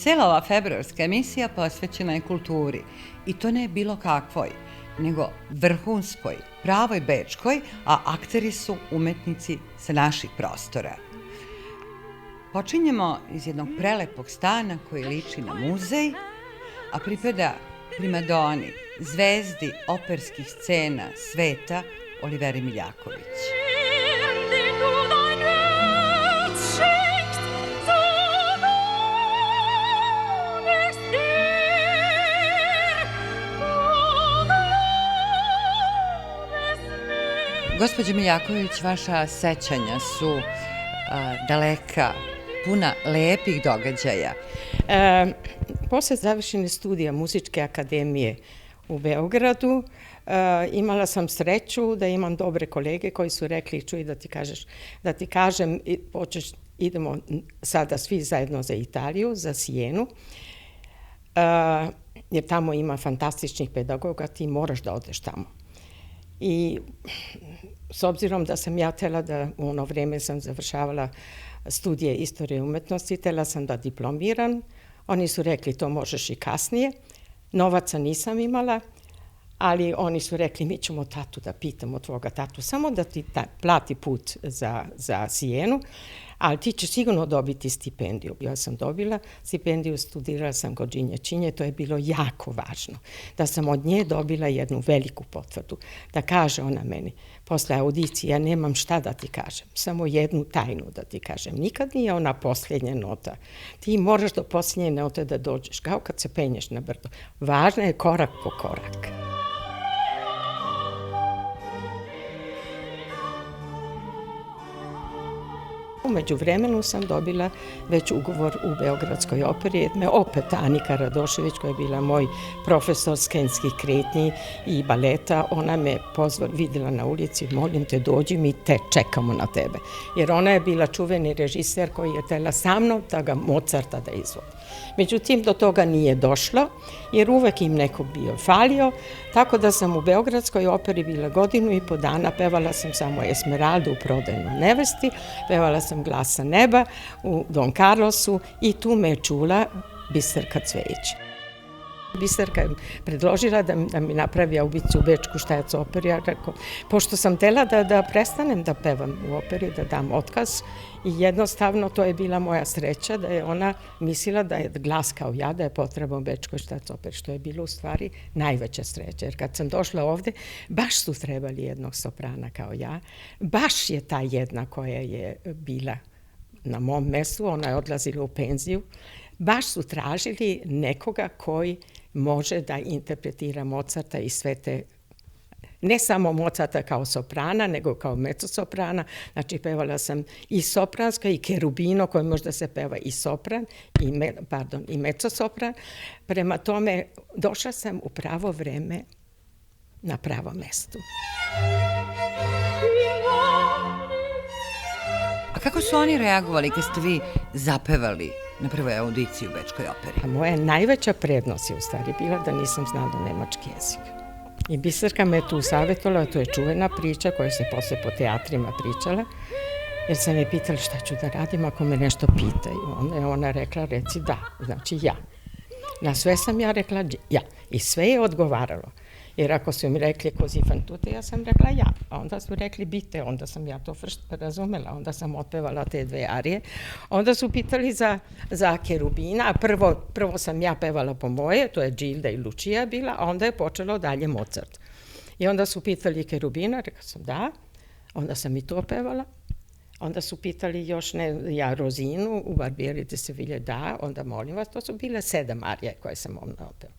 Cela ova februarska emisija posvećena je kulturi, i to ne bilo kakvoj, nego vrhunskoj, pravoj bečkoj, a akteri su umetnici sa naših prostora. Počinjemo iz jednog prelepog stana koji liči na muzej, a pripada primadoni, zvezdi operskih scena sveta Oliveri Miljaković. Gospođo Miljaković, vaša sećanja su daleka, puna lepih događaja. Posle završene studija Muzičke akademije u Beogradu imala sam sreću da imam dobre kolege koji su rekli, čuj da ti kažem, idemo sada svi zajedno za Italiju, za Sijenu, jer tamo ima fantastičnih pedagoga, ti moraš da odeš tamo. I s obzirom da sam ja htela da u ono vreme sam završavala studije istorije umetnosti, htela sam da diplomiram. Oni su rekli to možeš i kasnije. Novaca nisam imala, ali oni su rekli mi ćemo tatu da pitamo tvoga tatu, samo da ti plati put za Sijenu, ali ti ćeš sigurno dobiti stipendiju. Ja sam dobila stipendiju, studirala sam kod Đinje Činje, to je bilo jako važno. Da sam od nje dobila jednu veliku potvrdu, da kaže ona meni, posle audicije, ja nemam šta da ti kažem, samo jednu tajnu da ti kažem. Nikad nije ona posljednja nota. Ti moraš do posljednje note da dođeš, kao kad se penješ na brdo. Važno je korak po korak. Umeđu vremenu sam dobila već ugovor u Beogradskoj operi, jer me opet Anika Radošević, koja je bila moj profesor skenskih kretnji i baleta, ona me vidjela na ulici, molim te dođi, mi te čekamo na tebe. Jer ona je bila čuveni režiser koji je htela sa mnom da ga Mozarta da izvodi. Međutim, do toga nije došlo, jer uvek im neko bio falio, tako da sam u Beogradskoj operi bila 1.5 godina, pevala sam samo Esmeraldu u Prodajnoj nevesti, pevala sam Glasa neba u Don Carlosu i tu me je čula Biserka Cvejić. Biserka je predložila da mi napravi audiciju u Bečku Štajac operi, ja rekao, pošto sam htela da prestanem da pevam u operi, da dam otkaz, i jednostavno to je bila moja sreća da je ona mislila da je glas kao ja, da je potreban Bečkoj Štajac operi, što je bilo u stvari najveća sreća, jer kad sam došla ovde, baš su trebali jednog soprana kao ja, baš je ta jedna koja je bila na mom mestu, ona je odlazila u penziju, baš su tražili nekoga koji može da interpretira Mozarta i sve te, ne samo Mozarta kao soprana, nego kao mezzosoprana. Znači, pevala sam i sopranska i kerubino, koji možda se peva i sopran, i mezzosopran. Prema tome, došla sam u pravo vreme na pravo mesto. A kako su oni reagovali kad ste vi zapevali na prvoj audiciji u Bečkoj operi? Moja najveća prednost je u stvari bila da nisam znala nemački jezik. I Biserka me tu savjetovala, to je čuvena priča koja se posle po teatrima pričala, jer sam je pitala šta ću da radim ako me nešto pitaju. Onda je ona rekla, reci da, znači ja. Na sve sam ja rekla ja i sve je odgovaralo. Jer ako su mi rekli così fan tutte, ja sam rekla ja. A onda su rekli bite, onda sam ja to razumela. Onda sam otpevala te 2 arije. Onda su pitali za kerubina. Prvo sam ja pevala po moje, to je Gilda i Lucia bila, a onda je počelo dalje Mozart. I onda su pitali kerubina, rekla sam da. Onda sam i to pevala. Onda su pitali još ja Rozinu u Barbieri de Seville, da. Onda molim vas, to su bile 7 arije koje sam onda opevala.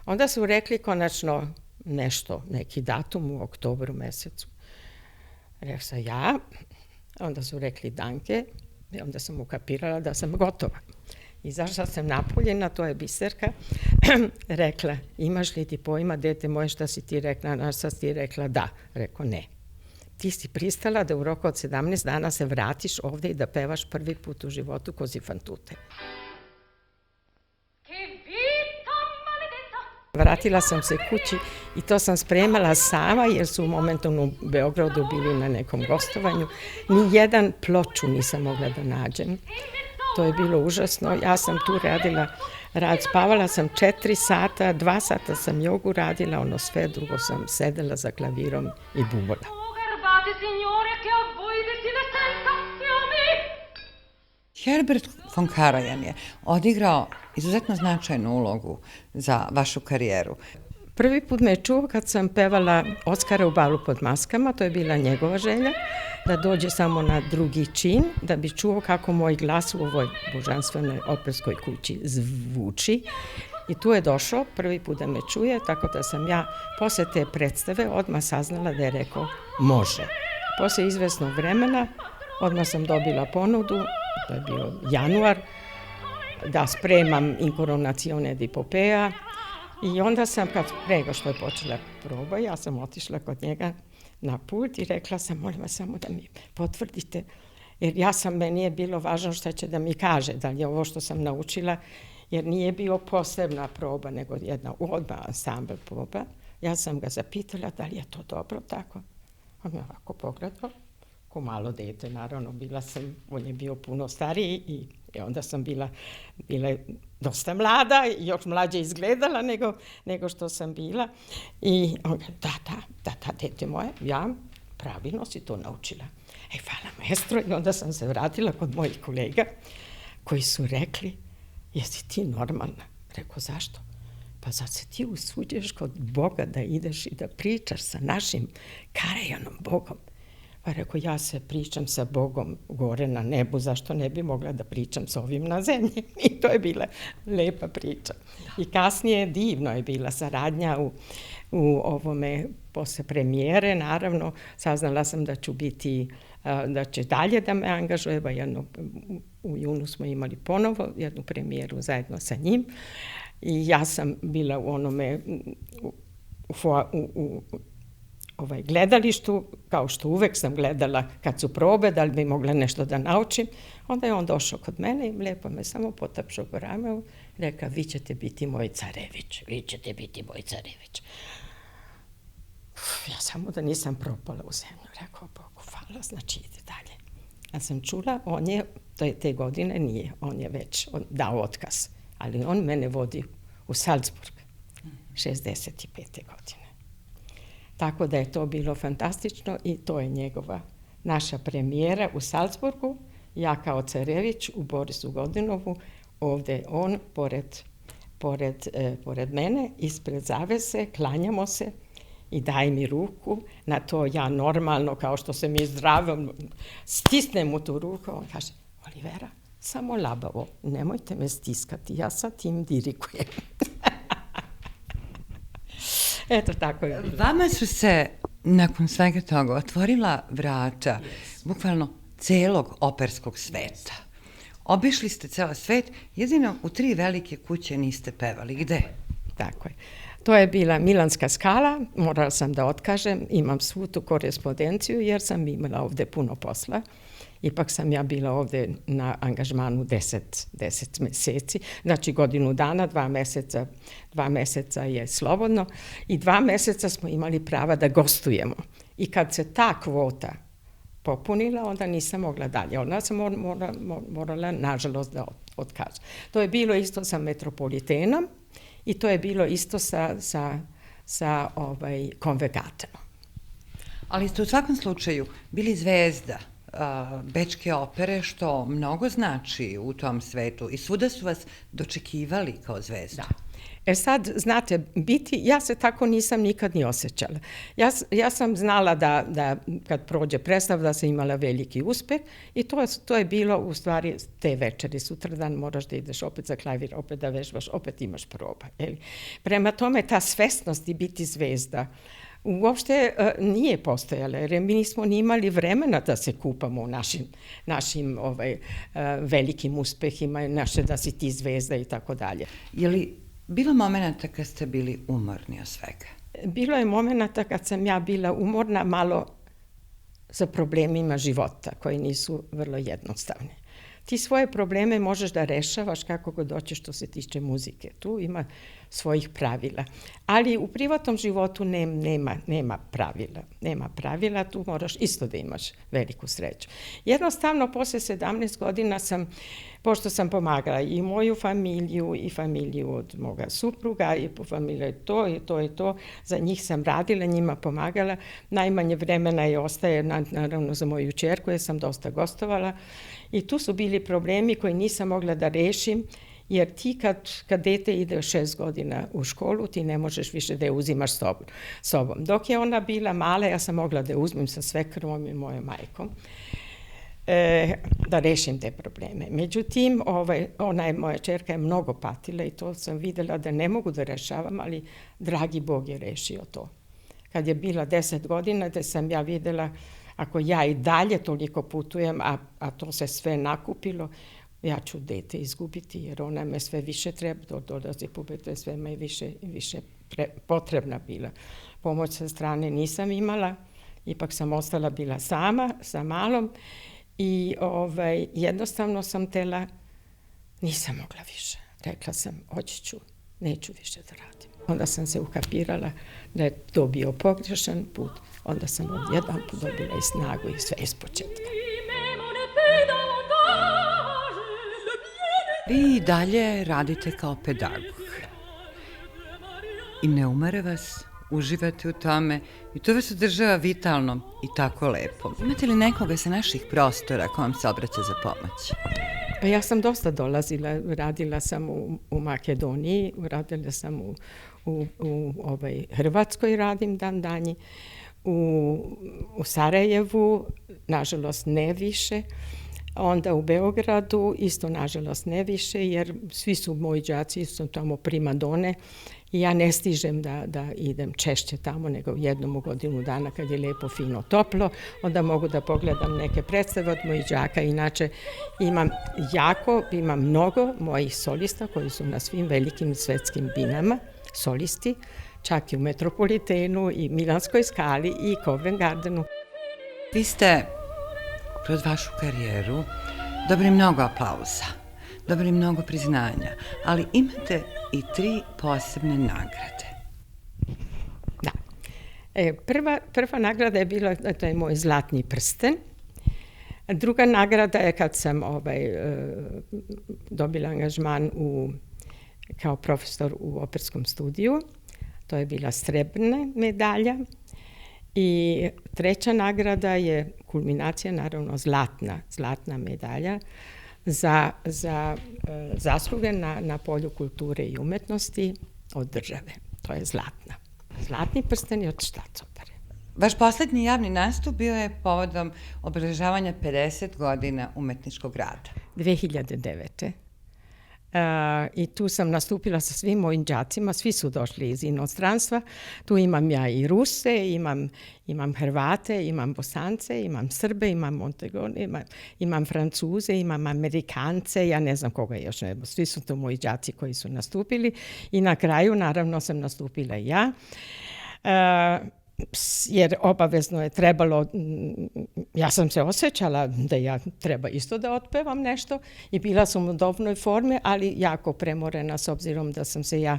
Onda su rekli konačno neki datum u oktobru mesecu. Rekla sam ja, onda su rekli danke, i onda sam ukapirala da sam gotova. Izašla sam napoljena, to je Biserka, rekla, imaš li ti pojma, dete moje, šta si ti rekla, na šta si ti rekla, da. Rekao, ne. Ti si pristala da u roku od 17 dana se vratiš ovde i da pevaš prvi put u životu così fan tutte. Vratila sam se kući i to sam spremala sama jer su u momentom u Beogradu bili na nekom gostovanju. Ni jedan ploču nisam mogla da nađem. To je bilo užasno. Ja sam tu radila, spavala sam 4 sata, 2 sata sam jogu radila, ono sve drugo sam sedela za klavirom i bubola. Herbert von Karajan je odigrao izuzetno značajnu ulogu za vašu karijeru. Prvi put me je čuo kad sam pevala Oskara u Balu pod maskama, to je bila njegova želja, da dođe samo na drugi čin, da bi čuo kako moj glas u ovoj božanstvenoj operskoj kući zvuči. I tu je došao prvi put da me čuje, tako da sam ja posle te predstave odmah saznala da je rekao može. Posle izvesnog vremena odmah sam dobila ponudu, to je bio januar, da spremam Incoronazione di Popea. I onda sam, prego što je počela proba, ja sam otišla kod njega na pult i rekla sam, molim vas samo da mi potvrdite, jer meni je bilo važno šta će da mi kaže, da li je ovo što sam naučila, jer nije bio posebna proba, nego jedna odmah ansambl proba. Ja sam ga zapitala da li je to dobro tako. On je ovako pogledao, ko malo dete, naravno, on je bio puno stariji i onda sam bila dosta mlada, još mlađe izgledala nego što sam bila. I on da, dete moje, ja pravilno si to naučila. Hvala maestro. I onda sam se vratila kod mojih kolega koji su rekli, jesi ti normalna? Rekao, zašto? Pa zar se ti usuđuješ kod Boga da ideš i da pričaš sa našim Karajanom Bogom? Pa rekao, ja se pričam sa Bogom gore na nebu, zašto ne bi mogla da pričam s ovim na zemlji? I to je bila lepa priča. I kasnije divno je bila saradnja u ovome, posle premijere, naravno, saznala sam da ću biti, da će dalje da me angažuje, u junu smo imali ponovo jednu premijeru zajedno sa njim. I ja sam bila u onome, u gledalištu, kao što uvek sam gledala kad su probe, da li bi mogla nešto da naučim. Onda je on došao kod mene i lepo me samo potapšao po ramenu i rekao, vi ćete biti moj carević, vi ćete biti moj carević. Ja samo da nisam propala u zemlju, rekao, Bogu hvala, znači ide dalje. Ja sam čula, on je, te godine nije, on je već dao otkaz, ali on mene vodi u Salzburg, 65. godine. Tako da je to bilo fantastično i to je naša premijera u Salzburgu, ja kao carević u Borisu Godinovu, ovde on pored mene, ispred zavese, klanjamo se i daj mi ruku, na to ja normalno, kao što se mi zdravim, stisnem u tu ruku, on kaže, Olivera, samo labavo, nemojte me stiskati, ja sa tim dirikujem. Eto, tako je bilo. Vama su se, nakon svega toga, otvorila vrata, bukvalno celog operskog sveta. Obišli ste ceo svet, jedino u 3 velike kuće niste pevali. Gde? Tako je. To je bila Milanska Scala, morala sam da otkažem, imam svu tu korespondenciju jer sam imala ovde puno posla. Ipak sam ja bila ovde na angažmanu 10 meseci, znači godinu dana, 2 meseca je slobodno i 2 meseca smo imali prava da gostujemo. I kad se ta kvota popunila, onda nisam mogla dalje. Onda sam morala, nažalost, da otkažem. To je bilo isto sa Metropolitenom i to je bilo isto sa Konvegatom. Ali ste u svakom slučaju bili zvezda Bečke opere, što mnogo znači u tom svetu i svuda su vas dočekivali kao zvezda. Da. Sad, znate, ja se tako nisam nikad ni osjećala. Ja sam znala da kad prođe predstava da sam imala veliki uspeh i to je bilo u stvari te večeri. Sutradan moraš da ideš opet za klavir, opet da vežbaš, opet imaš proba. Prema tome, ta svesnost i biti zvezda uopšte nije postojala, jer mi nismo ni imali vremena da se kupamo u našim velikim uspehima, da si ti zvezda i tako dalje. Je li bilo momenta kad ste bili umorni od svega? Bilo je momenta kad sam ja bila umorna malo sa problemima života, koji nisu vrlo jednostavni. Ti svoje probleme možeš da rešavaš kako god hoćeš što se tiče muzike. Tu ima svojih pravila. Ali u privatnom životu nema pravila. Nema pravila, tu moraš isto da imaš veliku sreću. Jednostavno, posle 17 godina pošto sam pomagala i moju familiju i familiju od moga supruga i po familiju to i to i to, za njih sam radila, njima pomagala. Najmanje vremena je ostaje, naravno, za moju ćerku, jer sam dosta gostovala. I tu su bili problemi koji nisam mogla da rešim, jer ti kad dete ide 6 godina u školu, ti ne možeš više da je uzimaš sobom. Dok je ona bila mala, ja sam mogla da je uzmem sa svekrvom i mojom majkom, da rešim te probleme. Međutim, moja ćerka je mnogo patila i to sam videla da ne mogu da rešavam, ali dragi Bog je rešio to. Kad je bila 10 godina, da sam ja videla, ako ja i dalje toliko putujem, a to se sve nakupilo, ja ću dete izgubiti, jer ona me sve više treba, dolazi pubertet, sve me više potrebna bila. Pomoć sa strane nisam imala, ipak sam ostala bila sama, sa malom, i jednostavno sam nisam mogla više. Rekla sam, hoći ću, neću više da radim. Onda sam se ukapirala da je to bio pogrešan put, onda sam odjedan put dobila i snagu i sve ispočetka. Vi i dalje radite kao pedagog. I ne umare vas, uživate u tome i to vas održava vitalnom i tako lepo. Imate li nekoga sa naših prostora ko vam se obraća za pomoć? Pa ja sam dosta dolazila, radila sam u Makedoniji, radila sam u Hrvatskoj, radim dan danji, u Sarajevu, nažalost ne više, onda u Beogradu isto nažalost ne više, jer svi su moji đaci su tamo primadone i ja ne stižem da idem češće tamo nego jednom u godinu dana kad je lepo, fino, toplo, onda mogu da pogledam neke predstave od mojih đaka. Inače imam mnogo mojih solista koji su na svim velikim svetskim binama, solisti, čak i u Metropolitenu i Milanskoj Skali i Covent Gardenu. Vi ste kroz vašu karijeru dobili mnogo aplauza, dobili mnogo priznanja, ali imate i 3 posebne nagrade. Da. Prva nagrada je bila, to je moj zlatni prsten. Druga nagrada je kad sam dobila angažman kao profesor u operskom studiju. To je bila srebrna medalja. I treća nagrada je kulminacija, naravno zlatna medalja za zasluge na polju kulture i umetnosti od države. To je zlatna. Zlatni prsten je od Štacopere. Vaš poslednji javni nastup bio je povodom obeležavanja 50 godina umetničkog rada. 2009. I tu sam nastupila sa svim mojim đacima, svi su došli iz inostranstva. Tu imam ja i Ruse, imam Hrvate, imam Bosance, imam Srbe, imam Montenegro, imam Francuze, imam Amerikance, ja ne znam koga još ne. Svi su to moji đaci koji su nastupili i na kraju naravno sam nastupila i ja. Jer obavezno je trebalo, ja sam se osjećala da ja treba isto da otpevam nešto i bila sam u dobnoj formi, ali jako premorena s obzirom da sam se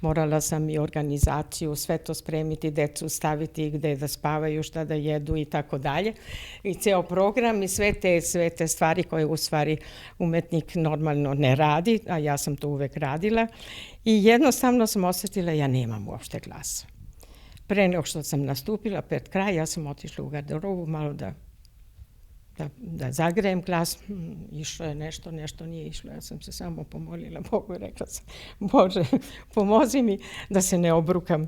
morala sam i organizaciju, sve to spremiti, decu staviti gde da spavaju, šta da jedu i tako dalje. I ceo program i sve te stvari koje u stvari umetnik normalno ne radi, a ja sam to uvek radila. I jednostavno sam osjetila ja nemam uopšte glasa. Pre nego što sam nastupila pred kraj, ja sam otišla u garderobu malo da zagrejem glas. Išlo je nešto nije išlo. Ja sam se samo pomolila Bogu i rekla sam, Bože, pomozi mi da se ne obrukam.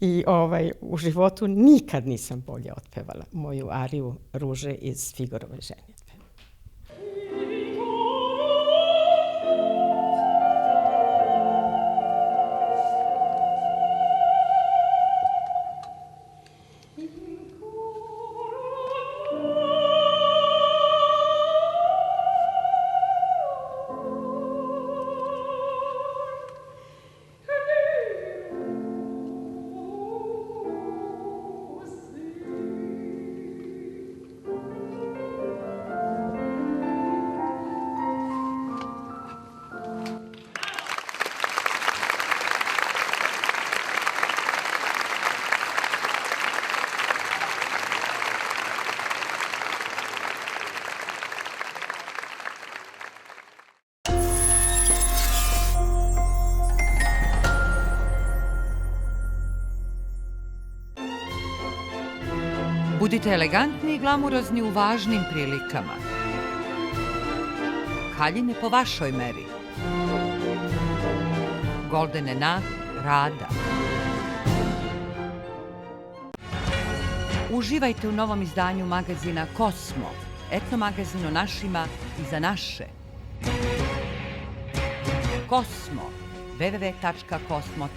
I u životu nikad nisam bolje otpevala moju ariju Ruže iz Figorove ženitbe. Budite elegantni i glamurozni u važnim prilikama. Haljine po vašoj meri. Goldene na Rada. Uživajte u novom izdanju magazina Kosmo, etnomagazin o našima i za naše. Kosmo, www.kosmo.at.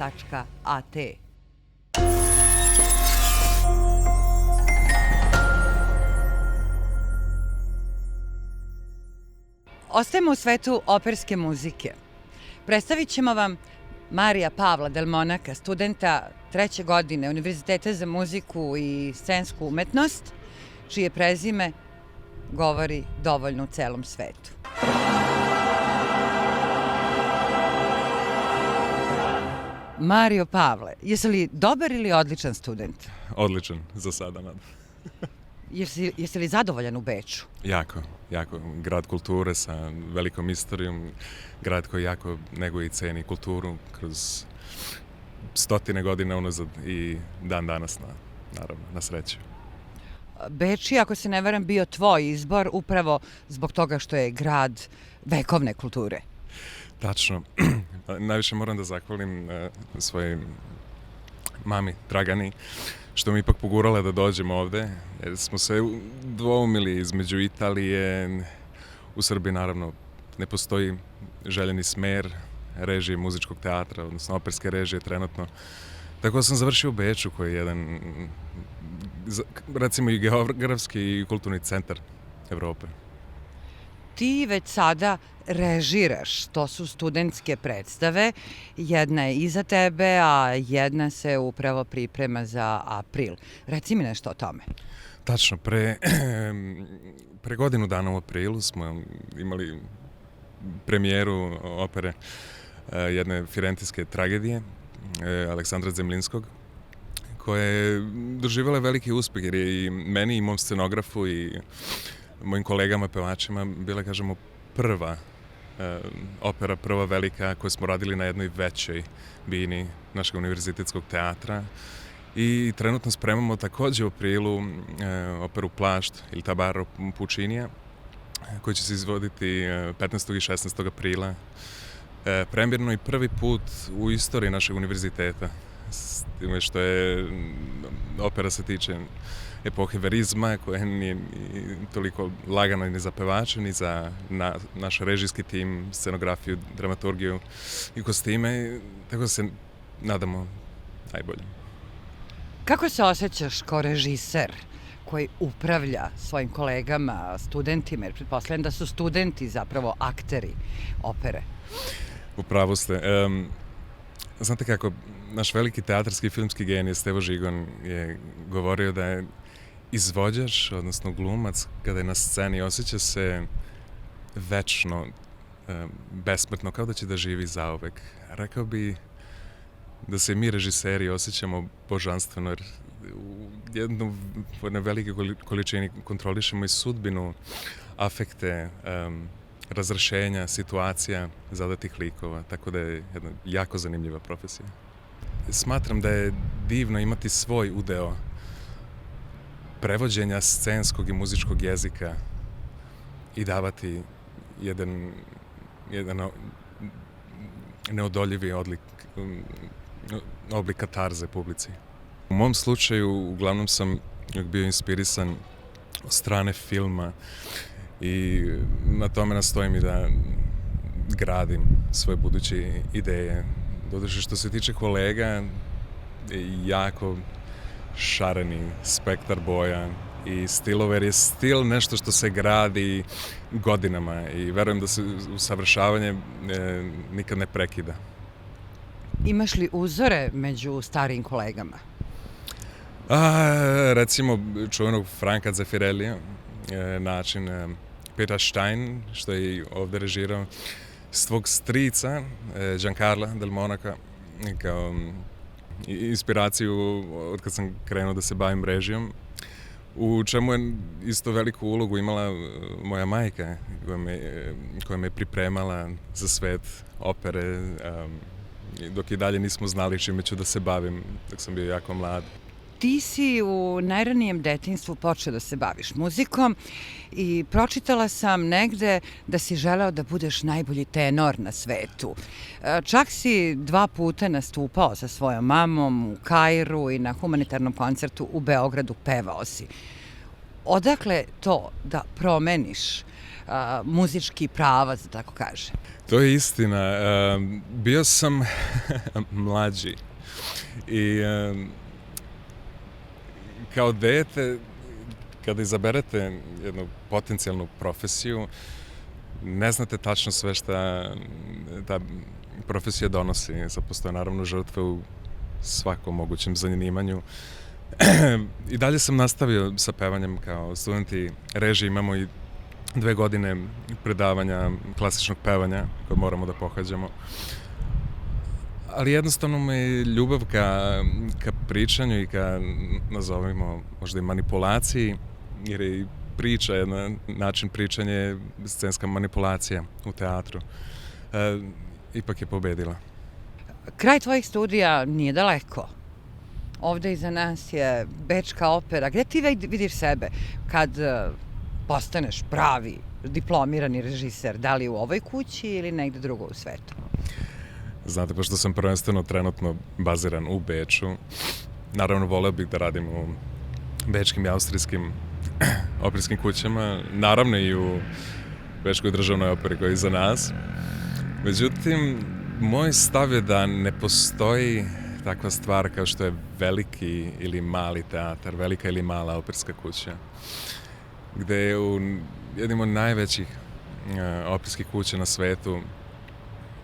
Ostajemo u svetu operske muzike. Predstavit ćemo vam Marija Pavla Del Monaca, studenta 3. godine Univerziteta za muziku i scensku umetnost, čije prezime govori dovoljno u celom svetu. Mario Pavle, jesi li dobar ili odličan student? Odličan, za sada nadam. Jesi li zadovoljan u Beču? Jako. Grad kulture sa velikom istorijom, grad koji jako neguje i ceni kulturu kroz stotine godina unazad i dan danas, naravno, na sreću. Beč je, ako se ne varam, bio tvoj izbor upravo zbog toga što je grad vekovne kulture. Tačno. Najviše moram da zahvalim svojoj mami Dragani, što mi ipak pogurala da dođemo ovde, jer smo se dvoumili između Italije. U Srbiji, naravno, ne postoji željeni smer režije muzičkog teatra, odnosno operske režije trenutno. Tako da sam završio u Beču, koji je jedan, recimo, i geografski i kulturni centar Evrope. Ti već sada režiraš, to su studentske predstave, jedna je iza tebe, a jedna se upravo priprema za april. Reci mi nešto o tome. Tačno, pre godinu dana u aprilu smo imali premijeru opere jedne firentinske tragedije Aleksandra Zemlinskog, koja je doživjela veliki uspeh, jer je i meni i mom scenografu i mojim kolegama pevačima bila, kažemo, prva opera, prva velika koju smo radili na jednoj većoj bini našeg univerzitetskog teatra. I trenutno spremamo takođe u aprilu operu Plašt ili Tabaro Puccinija, koji će se izvoditi 15. i 16. aprila. Premijerno i prvi put u istoriji našeg univerziteta, s time što je opera se tiče epohe verizma, koja nije toliko lagana ni za pevače, ni za naš režijski tim, scenografiju, dramaturgiju i kostime, tako da se nadamo najbolje. Kako se osjećaš kao režiser koji upravlja svojim kolegama, studentima, jer pretpostavljam da su studenti zapravo akteri opere? U pravu ste. Znate kako, naš veliki teatarski i filmski genije Stevo Žigon je govorio da je izvođač, odnosno glumac, kada je na sceni, osjeća se večno, besmrtno, kao da će da živi zauvek. Rekao bi da se mi režiseri osjećamo božanstveno, jer u jednoj velike količini kontrolišemo i sudbinu, afekte, razrešenja, situacija zadatih likova, tako da je jedna jako zanimljiva profesija. Smatram da je divno imati svoj udeo prevođenja scenskog i muzičkog jezika i davati jedan neodoljivi oblik katarze publici. U mom slučaju, uglavnom sam bio inspirisan od strane filma i na tome nastojim i da gradim svoje buduće ideje. Doduše, što se tiče kolega, jako šareni spektar boja i stilova, jer je stil nešto što se gradi godinama i verujem da se usavršavanje nikad ne prekida. Imaš li uzore među starijim kolegama? Recimo, čuvenog Franka Zeffirellija, način Peter Stein, što je i ovde režirao, svog strica, Giancarla Del Monaca, kao inspiraciju od kad sam krenuo da se bavim režijom, u čemu je isto veliku ulogu imala moja majka, koja me pripremala za svet opere, dok i dalje nismo znali čime ću da se bavim, dok sam bio jako mlad. Ti si u najranijem detinjstvu počeo da se baviš muzikom i pročitala sam negde da si želeo da budeš najbolji tenor na svetu. Čak si 2 puta nastupao sa svojom mamom u Kairu i na humanitarnom koncertu u Beogradu pevao si. Odakle to da promeniš muzički pravac, da tako kaže? To je istina. Bio sam mlađi i kao dete, kada izaberete jednu potencijalnu profesiju, ne znate tačno sve šta ta profesija donosi. Sad postoje naravno žrtve u svakom mogućem zanimanju. I dalje sam nastavio sa pevanjem kao studenti režije. Imamo i 2 godine predavanja klasičnog pevanja koje moramo da pohađamo. Ali jednostavno me ljubav ka pričanju i ka, nazovimo, možda i manipulaciji, jer je i priča, jedan način pričanja je scenska manipulacija u teatru. Ipak je pobedila. Kraj tvojih studija nije daleko. Ovde iza nas je Bečka opera. Gde ti vidiš sebe kad postaneš pravi diplomirani režiser? Da li u ovoj kući ili negde drugo u svetu? Znate, pošto sam prvenstveno trenutno baziran u Beču, naravno voleo bih da radim u bečkim i austrijskim operskim kućama, naravno i u Bečkoj državnoj operi koja je iza nas. Međutim, moj stav je da ne postoji takva stvar kao što je veliki ili mali teatar, velika ili mala operska kuća, gde je u jednim od najvećih operskih kuća na svetu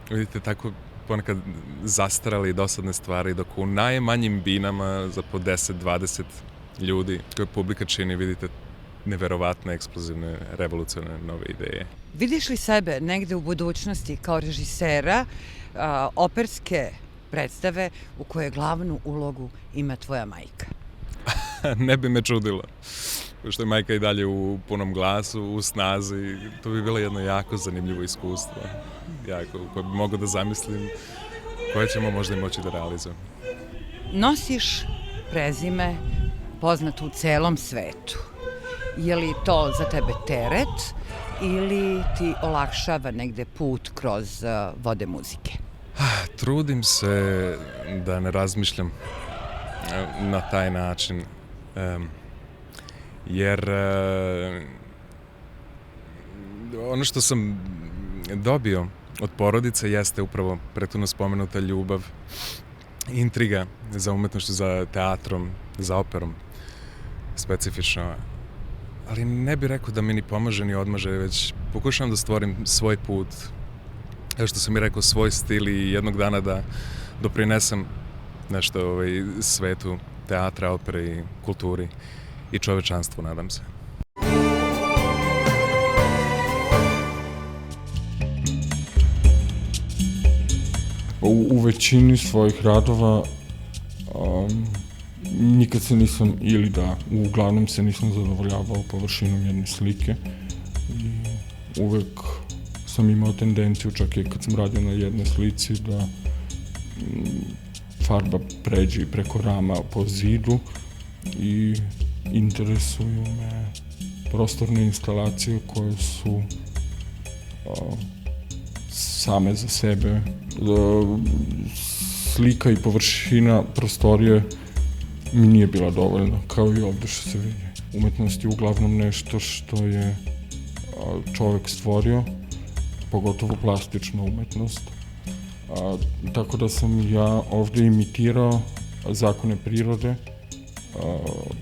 vidite tako ponekad zastarale i dosadne stvari, dok u najmanjim binama za po 10-20 ljudi koje publika čini vidite neverovatne, eksplozivne, revolucionarne nove ideje. Vidiš li sebe negde u budućnosti kao režisera operske predstave u kojoj glavnu ulogu ima tvoja majka? Ne bi me čudilo. Pošto je majka i dalje u punom glasu, u snazi, to bi bilo jedno jako zanimljivo iskustvo. Koje bi mogo da zamislim, koje ćemo možda i moći da realizujemo. Nosiš prezime poznato u celom svetu. Je li to za tebe teret ili ti olakšava negde put kroz vode muzike? Trudim se da ne razmišljam na taj način, jer ono što sam dobio od porodice jeste upravo prethodno spomenuta ljubav, intriga za umetnošću, za teatrom, za operom, specifično. Ali ne bih rekao da mi ni pomaže ni odmaže, već pokušavam da stvorim svoj put, kao što sam i rekao, svoj stil i jednog dana da doprinesem nešto svetu teatra, opere i kulturi i čovečanstvu, nadam se. U većini svojih radova nikad se nisam, uglavnom se nisam zadovoljavao površinom jedne slike i uvek sam imao tendenciju, čak i kad sam radio na jednoj slici, da farba pređe preko rama po zidu i interesuju me prostorne instalacije koje su same za sebe. Slika i površina prostorije mi nije bila dovoljna, kao i ovde što se vidi. Umetnost je uglavnom nešto što je čovek stvorio, pogotovo plastična umetnost. Tako da sam ja ovde imitirao zakone prirode,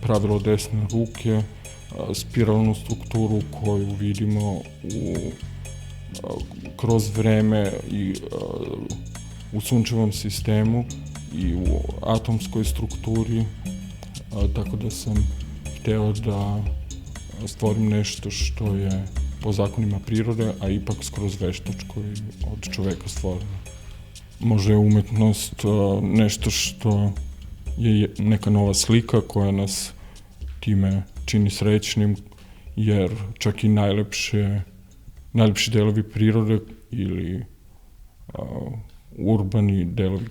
pravilo desne ruke, spiralnu strukturu koju vidimo kroz vreme i u sunčevom sistemu i u atomskoj strukturi, tako da sam hteo da stvorim nešto što je po zakonima prirode, a ipak skroz veštačko i od čoveka stvoreno. Može je umetnost nešto što je neka nova slika koja nas time čini srećnim, jer čak i najlepši delovi prirode ili urbani delovi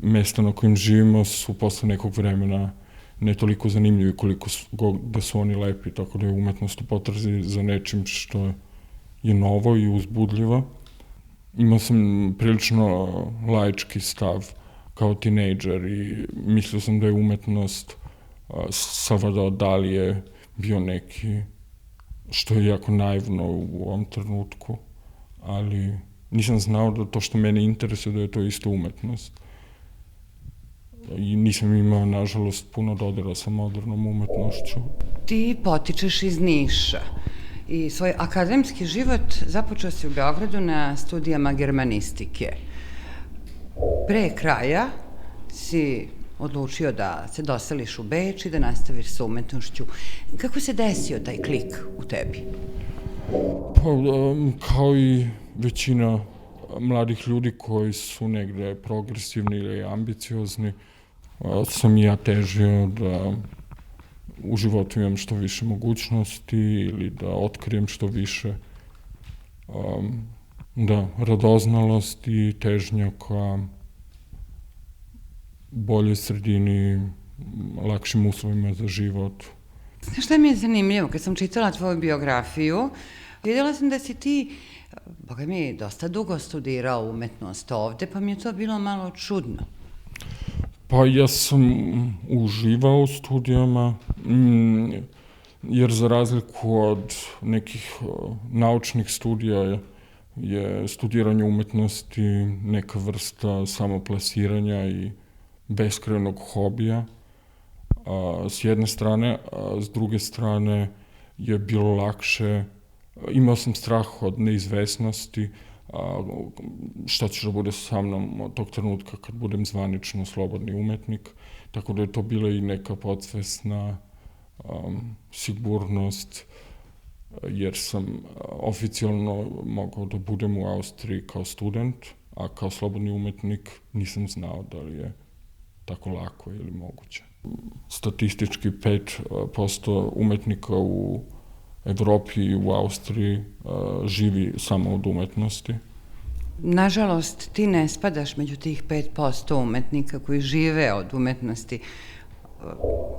mesta na kojim živimo su posle nekog vremena ne toliko zanimljivi koliko da su oni lepi, tako da je umetnost u potrazi za nečim što je novo i uzbudljivo. Imao sam prilično laički stav kao tinejdžer i mislio sam da je umetnost Salvador Dalije bio neki, što je jako naivno u ovom trenutku, ali nisam znao da to što mene interesuje da je to isto umetnost. I nisam imao, nažalost, puno dodira sa modernom umetnošću. Ti potičeš iz Niša i svoj akademski život započeo si u Beogradu na studijama germanistike. Pre kraja si odlučio da se doseliš u Beč i da nastaviš sa umetnošću. Kako se desio taj klik u tebi? Pa, kao i većina mladih ljudi koji su negde progresivni ili ambiciozni, sam i ja težio da u životu imam što više mogućnosti ili da otkrijem što više radoznalost i težnja ka boljoj sredini, lakšim uslovima za život. Znaš šta mi je zanimljivo? Kad sam čitala tvoju biografiju, vidjela sam da si ti, boga mi, dosta dugo studirao umetnost ovde, pa mi je to bilo malo čudno. Pa ja sam uživao u studijama, jer za razliku od nekih naučnih studija je studiranje umetnosti neka vrsta samoplasiranja i beskrajnog hobija s jedne strane, a s druge strane je bilo lakše. Imao sam strah od neizvesnosti, šta će da bude sa mnom od tog trenutka kad budem zvanično slobodni umetnik, tako da je to bila i neka podsvesna sigurnost, jer sam oficijalno mogao da budem u Austriji kao student, a kao slobodni umetnik nisam znao da li je tako lako ili moguće. Statistički 5% umetnika u Evropi i u Austriji živi samo od umetnosti. Nažalost, ti ne spadaš među tih 5% umetnika koji žive od umetnosti.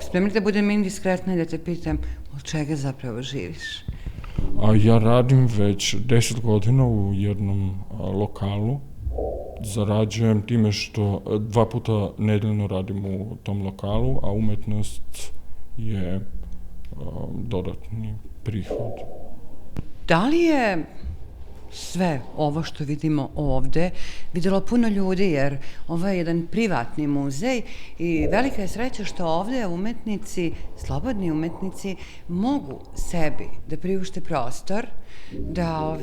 Spremni da budem indiskretna i da te pitam od čega zapravo živiš? Ja radim već 10 godina u jednom lokalu. Zarađujem time što 2 puta nedeljno radim u tom lokalu, a umetnost je dodatni prihod. Da li je sve ovo što vidimo ovde videlo puno ljudi, jer ovo je jedan privatni muzej i velika je sreća što ovde umetnici, slobodni umetnici, mogu sebi da priušte prostor, da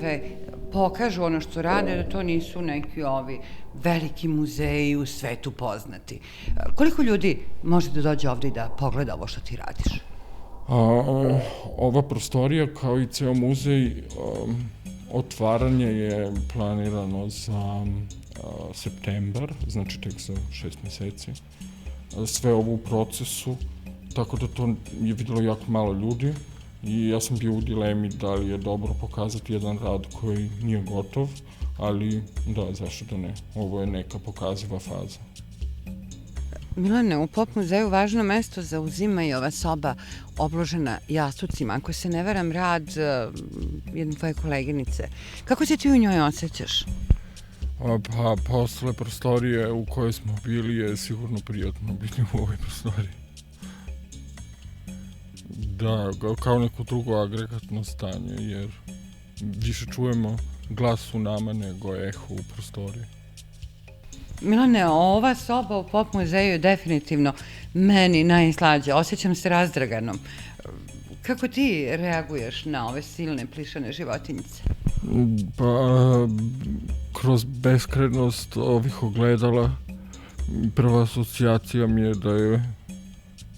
pokažu ono što rade, da to nisu neki ovi veliki muzeji u svetu poznati. Koliko ljudi može da dođe ovde i da pogleda ovo što ti radiš? Ova prostorija, kao i ceo muzej, otvaranje je planirano za septembar, znači tek za 6 meseci. Sve ovo u procesu, tako da to je videlo jako malo ljudi i ja sam bio u dilemi da li je dobro pokazati jedan rad koji nije gotov, ali da, zašto da ne, ovo je neka pokaziva faza. Milane, u Pop muzeju važno mesto zauzima i ova soba obložena jastucima. Ako se ne varam, rad jedne tvoje koleginice. Kako se ti u njoj osjećaš? Pa, posle prostorije u kojoj smo bili je sigurno prijatno biti u ovoj prostoriji. Da, kao neko drugo agregatno stanje, jer više čujemo glas u nama nego eho u prostoriji. Milane, ova soba u Pop muzeju je definitivno meni najslađa. Osjećam se razdraganom. Kako ti reaguješ na ove silne plišane životinjice? Pa, kroz beskrajnost ovih ogledala, prva asocijacija mi je da je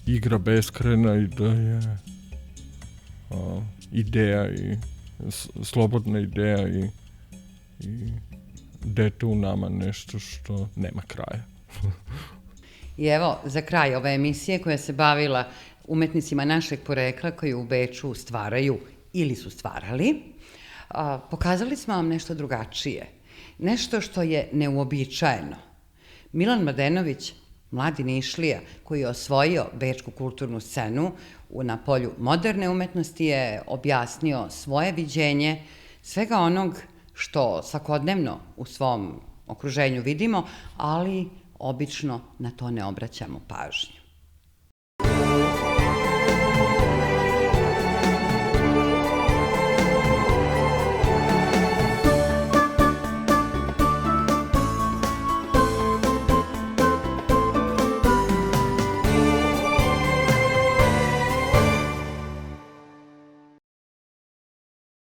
igra beskrajna i da je ideja i slobodna ideja i dete u nama nešto što nema kraja. I evo, za kraj ove emisije koja se bavila umetnicima našeg porekla koji u Beču stvaraju ili su stvarali, pokazali smo vam nešto drugačije. Nešto što je neuobičajeno. Milan Mladenović, mladi Nišlija, koji je osvojio bečku kulturnu scenu na polju moderne umetnosti, je objasnio svoje viđenje svega onog što svakodnevno u svom okruženju vidimo, ali obično na to ne obraćamo pažnju.